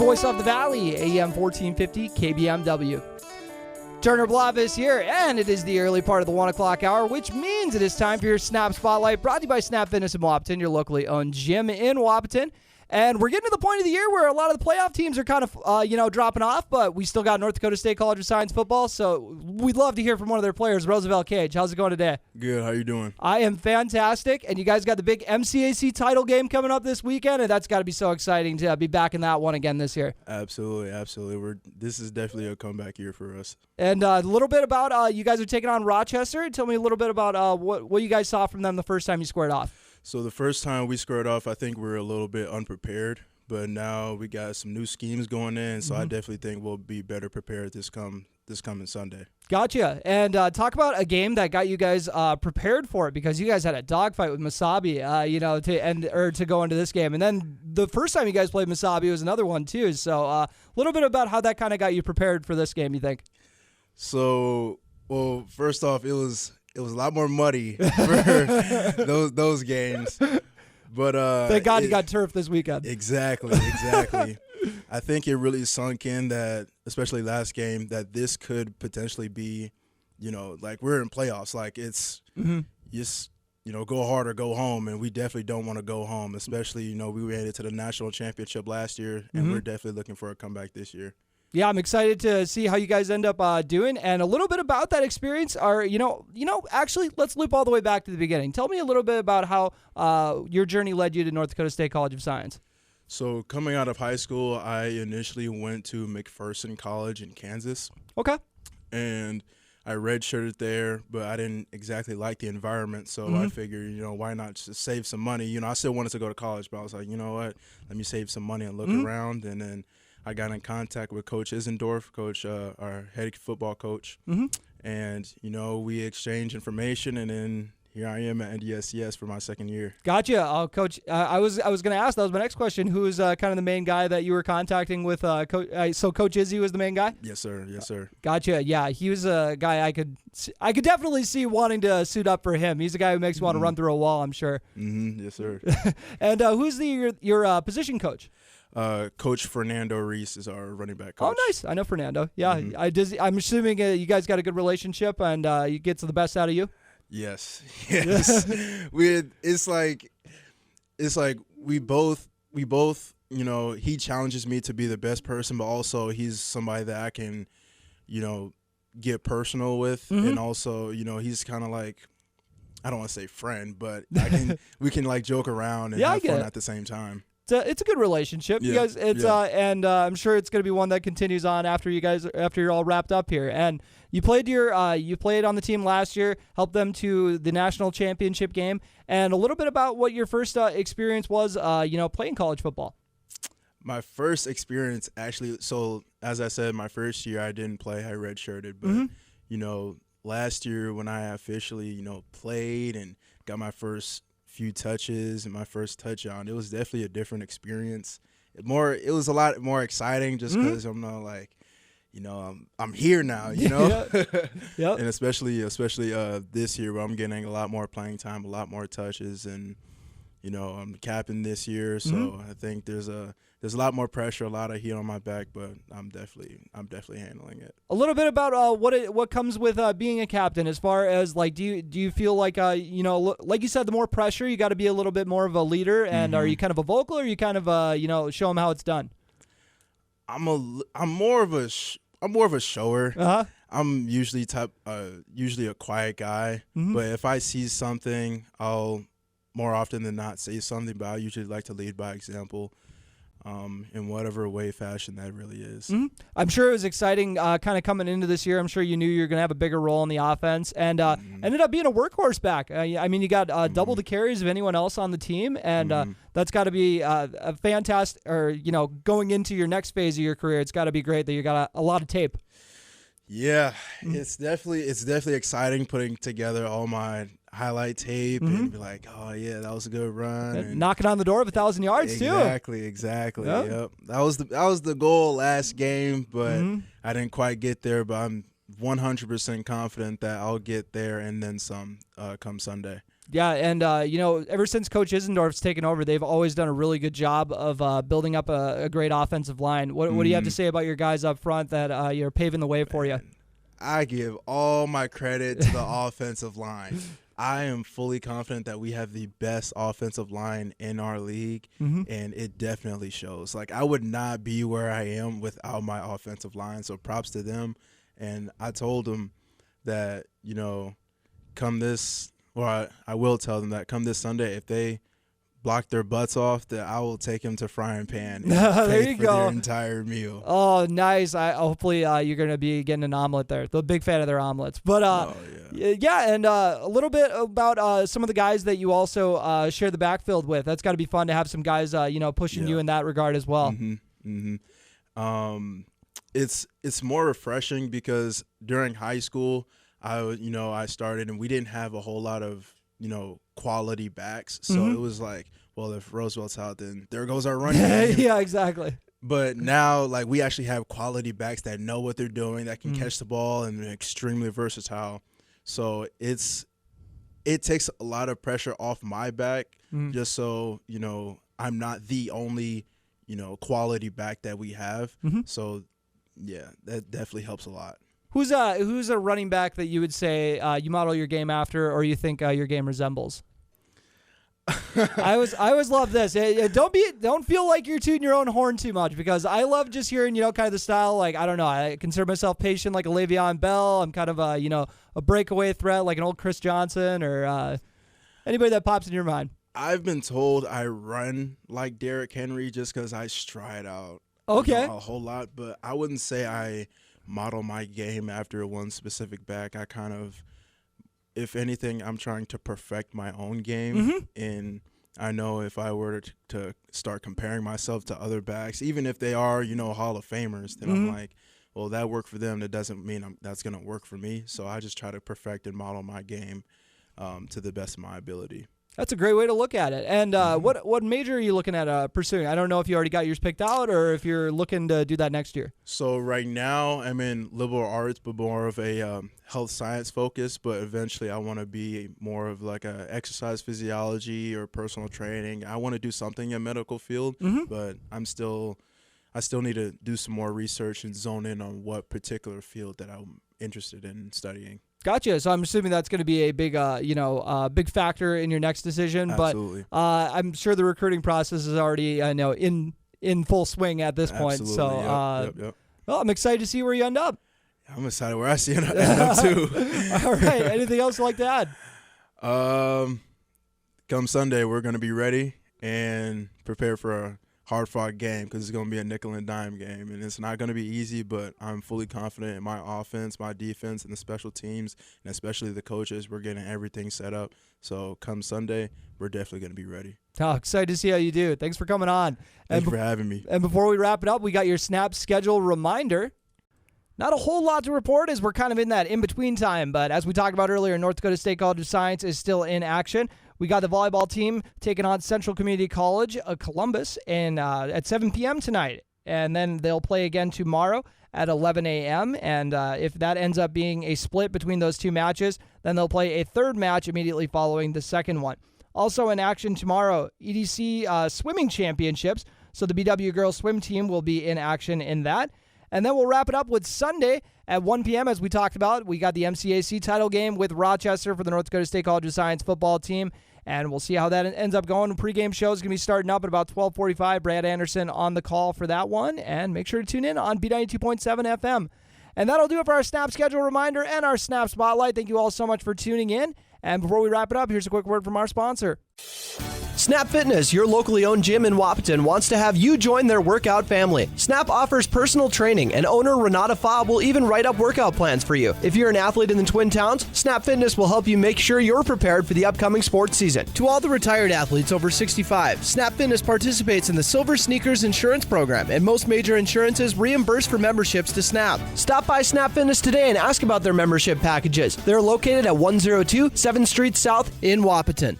voice of the Valley, AM 1450 KBMW. Turner Blavis here, and it is the early part of the 1 o'clock hour, which means it is time for your Snap Spotlight, brought to you by Snap Fitness in Wapaton, your locally owned gym in Wapaton. And we're getting to the point of the year where a lot of the playoff teams are kind of, dropping off, but we still got North Dakota State College of Science football, so we'd love to hear from one of their players, Roosevelt Cage. How's it going today? Good. How you doing? I am fantastic, and you guys got the big MCAC title game coming up this weekend, and that's got to be so exciting to be back in that one again this year. Absolutely. This is definitely a comeback year for us. And a little bit about you guys are taking on Rochester. Tell me a little bit about what you guys saw from them the first time you squared off. So the first time we squared off, I think we were a little bit unprepared. But now we got some new schemes going in, so I definitely think we'll be better prepared this coming Sunday. Gotcha. And talk about a game that got you guys prepared for it, because you guys had a dogfight with Mesabi, to go into this game. And then the first time you guys played Mesabi was another one too. So a little bit about how that kind of got you prepared for this game, you think? So, well, first off, it was a lot more muddy for those games. But thank God you got turf this weekend. Exactly. I think it really sunk in that, especially last game, that this could potentially be, like we're in playoffs. Like it's just, go hard or go home, and we definitely don't want to go home. Especially, we made it to the national championship last year, and we're definitely looking for a comeback this year. Yeah, I'm excited to see how you guys end up doing, and a little bit about that experience. Actually, let's loop all the way back to the beginning. Tell me a little bit about how your journey led you to North Dakota State College of Science. So coming out of high school, I initially went to McPherson College in Kansas. Okay. And I redshirted there, but I didn't exactly like the environment, so I figured, why not just save some money? I still wanted to go to college, but I was like, you know what, let me save some money and look around, and then I got in contact with Coach Isendorf, our head football coach, and, we exchanged information, and then here I am at NDSCS for my second year. Gotcha. Coach, I was going to ask, that was my next question, who is kind of the main guy that you were contacting with? So Coach Izzy was the main guy? Yes, sir. Gotcha. Yeah, he was a guy I could definitely see wanting to suit up for him. He's a guy who makes you want to run through a wall, I'm sure. Yes, sir. And who's your position coach? Coach Fernando Reese is our running back coach. Oh, nice. I know Fernando. Yeah, I'm assuming you guys got a good relationship, and he gets the best out of you. Yes. It's like we both. He challenges me to be the best person, but also he's somebody that I can, get personal with, and also he's kind of like, I don't want to say friend, but we can like joke around and have fun at the same time. It's a good relationship. You guys, and I'm sure it's going to be one that continues on after you're all wrapped up here. And you played on the team last year, helped them to the national championship game, and a little bit about what your first experience was, playing college football. My first experience, actually, so as I said, my first year I didn't play, I redshirted, but last year when I officially played and got my first few touches and my first touchdown, it was definitely a different experience. It was a lot more exciting just because I'm not like, I'm here now, Yep. And especially this year where I'm getting a lot more playing time, a lot more touches, and I'm capping this year, so I think there's a lot more pressure, a lot of heat on my back, but I'm definitely handling it. A little bit about what comes with being a captain, as far as like, do you feel like like you said, the more pressure, you got to be a little bit more of a leader, and are you kind of a vocal, or are you kind of show them how it's done? I'm more of a shower. I'm usually a quiet guy, but if I see something, I'll more often than not say something, but I usually like to lead by example, in whatever way, fashion that really is. I'm sure it was exciting kind of coming into this year. I'm sure you knew you were going to have a bigger role in the offense, and ended up being a workhorse back. You got double the carries of anyone else on the team, and that's got to be a fantastic, or, going into your next phase of your career, it's got to be great that you got a lot of tape. Yeah, it's definitely exciting putting together all my highlight tape and be like, oh yeah, that was a good run, and knocking on the door of 1,000 yards too. Exactly. Yep. That was the goal last game, but I didn't quite get there. But I'm 100% confident that I'll get there and then some come Sunday. Yeah, and ever since Coach Isendorf's taken over, they've always done a really good job of building up a great offensive line. What do you have to say about your guys up front that you're paving the way for you? I give all my credit to the offensive line. I am fully confident that we have the best offensive line in our league, and it definitely shows. Like, I would not be where I am without my offensive line, so props to them. And I told them that, I will tell them that come this Sunday, if they block their butts off, that I will take them to Frying Pan and there you for go. their entire meal. Oh, nice. Hopefully you're going to be getting an omelet there. The big fan of their omelets. But and a little bit about some of the guys that you also share the backfield with. That's got to be fun to have some guys pushing you in that regard as well. It's more refreshing because during high school, I started and we didn't have a whole lot of quality backs, so it was like, well, if Roosevelt's out, then there goes our running game. Yeah, exactly. But now, like, we actually have quality backs that know what they're doing, that can catch the ball, and are extremely versatile. So it takes a lot of pressure off my back, just so I'm not the only quality back that we have. So yeah, that definitely helps a lot. Who's a running back that you would say you model your game after, or you think your game resembles? I always love this. Don't feel like you're tooting your own horn too much, because I love just hearing kind of the style. Like, I don't know, I consider myself patient like a Le'Veon Bell. I'm kind of a breakaway threat like an old Chris Johnson, or anybody that pops in your mind. I've been told I run like Derrick Henry just because I stride out a whole lot, but I wouldn't say I model my game after one specific back. I kind of, if anything, I'm trying to perfect my own game, and I know if I were to start comparing myself to other backs, even if they are Hall of Famers, then I'm like, well, that worked for them, that doesn't mean that's going to work for me. So I just try to perfect and model my game to the best of my ability. That's a great way to look at it. And what major are you looking at pursuing? I don't know if you already got yours picked out or if you're looking to do that next year. So right now I'm in liberal arts, but more of a health science focus. But eventually I want to be more of like a exercise physiology or personal training. I want to do something in medical field, but I still need to do some more research and zone in on what particular field that I'm interested in studying. Gotcha. So I'm assuming that's going to be a big, big factor in your next decision. Absolutely. But I'm sure the recruiting process is already, in full swing at this point. Absolutely. So, Yep. Well, I'm excited to see where you end up. I'm excited where I see it end up too. All right. Anything else you'd like to add? Come Sunday, we're going to be ready and prepare for a hard-fought game, because it's going to be a nickel and dime game, and it's not going to be easy, but I'm fully confident in my offense, my defense, and the special teams, and especially the coaches. We're getting everything set up, so come Sunday, we're definitely going to be ready. Oh, excited to see how you do. Thanks for coming on. Thanks for having me. And before we wrap it up, we got your snap schedule reminder. Not a whole lot to report as we're kind of in that in-between time, but as we talked about earlier, North Dakota State College of Science is still in action. We got the volleyball team taking on Central Community College of Columbus at 7 p.m. tonight. And then they'll play again tomorrow at 11 a.m. And if that ends up being a split between those two matches, then they'll play a third match immediately following the second one. Also in action tomorrow, EDC Swimming Championships. So the BW girls swim team will be in action in that. And then we'll wrap it up with Sunday at 1 p.m. as we talked about. We got the MCAC title game with Rochester for the North Dakota State College of Science football team. And we'll see how that ends up going. The pregame show is going to be starting up at about 12:45. Brad Anderson on the call for that one. And make sure to tune in on B92.7 FM. And that'll do it for our Snap schedule reminder and our Snap Spotlight. Thank you all so much for tuning in. And before we wrap it up, here's a quick word from our sponsor. Snap Fitness, your locally owned gym in Wahpeton, wants to have you join their workout family. Snap offers personal training, and owner Renata Faub will even write up workout plans for you. If you're an athlete in the Twin Towns, Snap Fitness will help you make sure you're prepared for the upcoming sports season. To all the retired athletes over 65, Snap Fitness participates in the Silver Sneakers Insurance Program, and most major insurances reimburse for memberships to Snap. Stop by Snap Fitness today and ask about their membership packages. They're located at 102 7th Street South in Wahpeton.